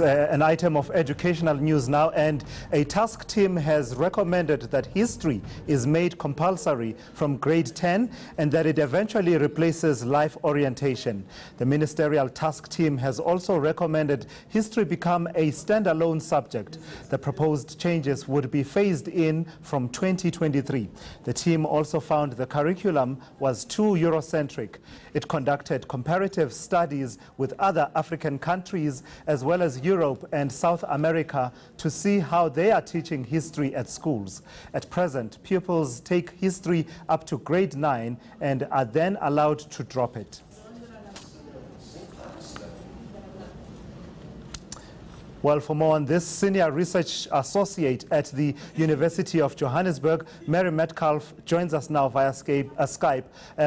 An item of educational news now, and a task team has recommended that history is made compulsory from grade 10 and that it eventually replaces life orientation. The Ministerial Task Team has also recommended history become a standalone subject. The proposed changes would be phased in from 2023. The team also found the curriculum was too Eurocentric. It conducted comparative studies with other African countries as well as Europe and South America to see how they are teaching history at schools. At present, pupils take history up to grade 9 and are then allowed to drop it. Well, for more on this, Senior Research Associate at the University of Johannesburg, Mary Metcalfe, joins us now via Skype.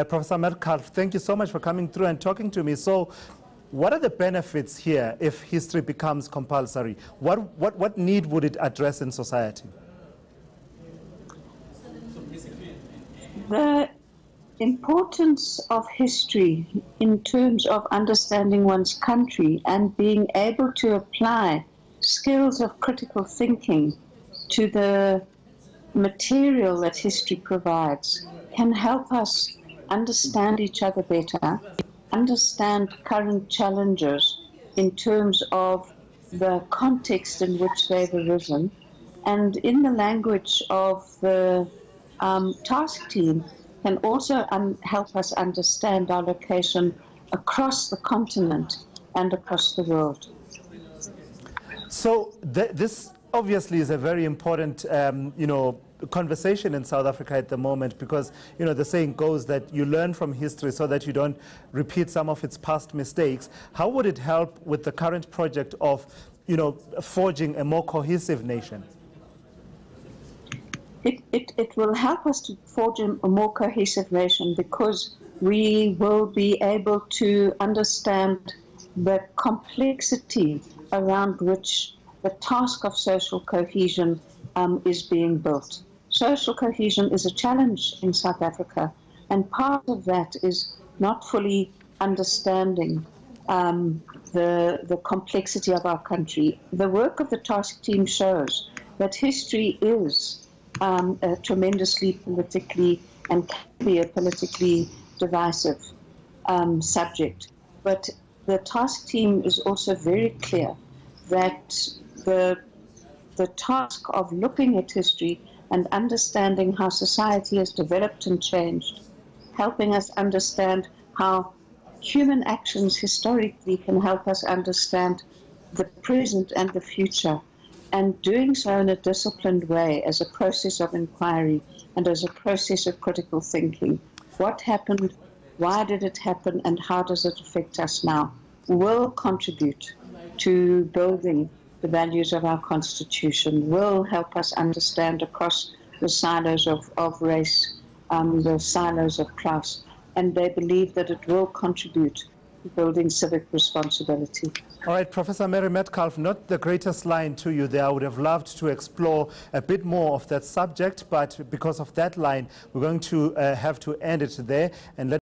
Professor Metcalfe, thank you so much for coming through and talking to me. So, what are the benefits here if history becomes compulsory? What need would it address in society? The importance of history in terms of understanding one's country and being able to apply skills of critical thinking to the material that history provides can help us understand each other better, understand current challenges in terms of the context in which they've arisen, and in the language of the task team can also help us understand our location across the continent and across the world. So this obviously is a very important, conversation in South Africa at the moment, because the saying goes that you learn from history so that you don't repeat some of its past mistakes. How would it help with the current project of forging a more cohesive nation? It will help us to forge a more cohesive nation because we will be able to understand the complexity around which the task of social cohesion is being built. Social cohesion is a challenge in South Africa, and part of that is not fully understanding the complexity of our country. The work of the task team shows that history is a tremendously politically and can be a politically divisive subject. But the task team is also very clear that the task of looking at history and understanding how society has developed and changed, helping us understand how human actions historically can help us understand the present and the future, and doing so in a disciplined way as a process of inquiry and as a process of critical thinking. What happened, why did it happen, and how does it affect us now, will contribute to building the values of our Constitution, will help us understand across the silos of race, the silos of class, and they believe that it will contribute to building civic responsibility. All right, Professor Mary Metcalfe, not the greatest line to you there. I would have loved to explore a bit more of that subject, but because of that line, we're going to have to end it there and let